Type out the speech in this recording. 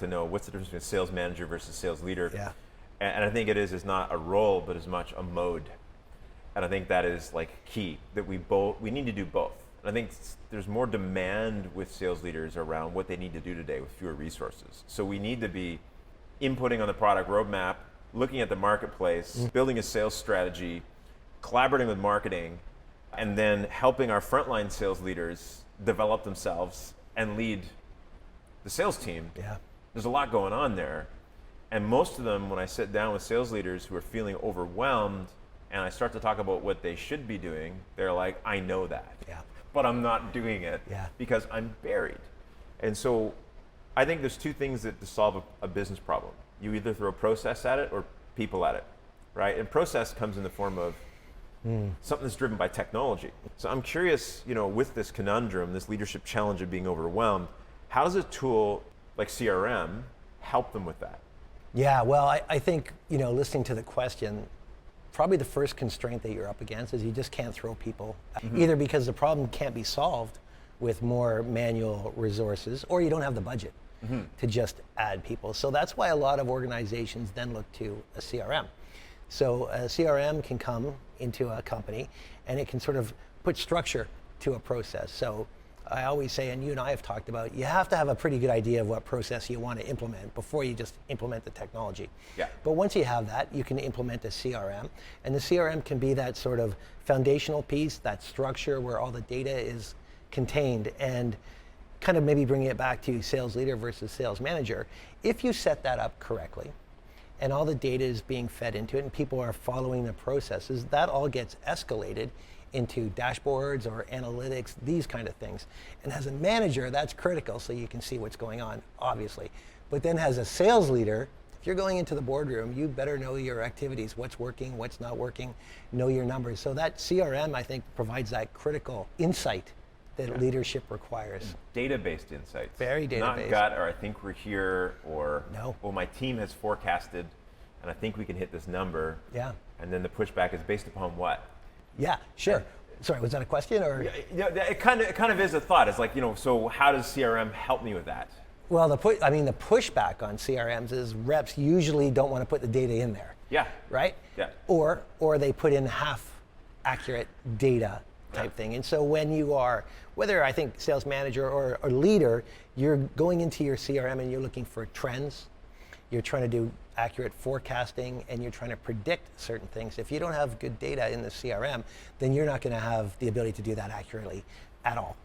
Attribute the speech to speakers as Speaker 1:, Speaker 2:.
Speaker 1: to know what's the difference between a sales manager versus sales leader.
Speaker 2: Yeah.
Speaker 1: And I think it is not a role, but as much a mode. And I think that is like key, that we need to do both. And I think there's more demand with sales leaders around what they need to do today with fewer resources. So we need to be inputting on the product roadmap, looking at the marketplace, building a sales strategy, collaborating with marketing, and then helping our frontline sales leaders develop themselves and lead the sales team.
Speaker 2: Yeah.
Speaker 1: There's a lot going on there. And most of them, when I sit down with sales leaders who are feeling overwhelmed and I start to talk about what they should be doing, they're like, I know that, but I'm not doing it because I'm buried. And so I think there's two things to solve a business problem. You either throw process at it or people at it, right? And process comes in the form of something that's driven by technology. So I'm curious, with this conundrum, this leadership challenge of being overwhelmed, how does a tool like CRM help them with that?
Speaker 2: Yeah, well, I think, listening to the question, probably the first constraint that you're up against is you just can't throw people, either because the problem can't be solved with more manual resources, or you don't have the budget to just add people. So that's why a lot of organizations then look to a CRM. So a CRM can come into a company and it can sort of put structure to a process. So I always say, and you and I have talked about, you have to have a pretty good idea of what process you want to implement before you just implement the technology.
Speaker 1: Yeah.
Speaker 2: But once you have that, you can implement a CRM, and the CRM can be that sort of foundational piece, that structure where all the data is contained, and kind of maybe bringing it back to sales leader versus sales manager. If you set that up correctly, and all the data is being fed into it, and people are following the processes, that all gets escalated into dashboards or analytics, these kind of things. And as a manager, that's critical, so you can see what's going on, obviously. But then as a sales leader, if you're going into the boardroom, you better know your activities, what's working, what's not working, know your numbers. So that CRM, I think, provides that critical insight that leadership requires.
Speaker 1: Data-based insights.
Speaker 2: Very data-based.
Speaker 1: Not gut, or I think we're here, or,
Speaker 2: no.
Speaker 1: Well, my team has forecasted, and I think we can hit this number.
Speaker 2: Yeah.
Speaker 1: And then the pushback is based upon what?
Speaker 2: Yeah, sure. Sorry, was that a question or?
Speaker 1: Yeah, it kind of is a thought. It's like, so how does CRM help me with that?
Speaker 2: Well, the pushback on CRMs is reps usually don't want to put the data in there.
Speaker 1: Yeah.
Speaker 2: Right?
Speaker 1: Yeah.
Speaker 2: Or they put in half accurate data type thing. And so when you are, whether I think sales manager or leader, you're going into your CRM and you're looking for trends. You're trying to do accurate forecasting, and you're trying to predict certain things. If you don't have good data in the CRM, then you're not going to have the ability to do that accurately at all.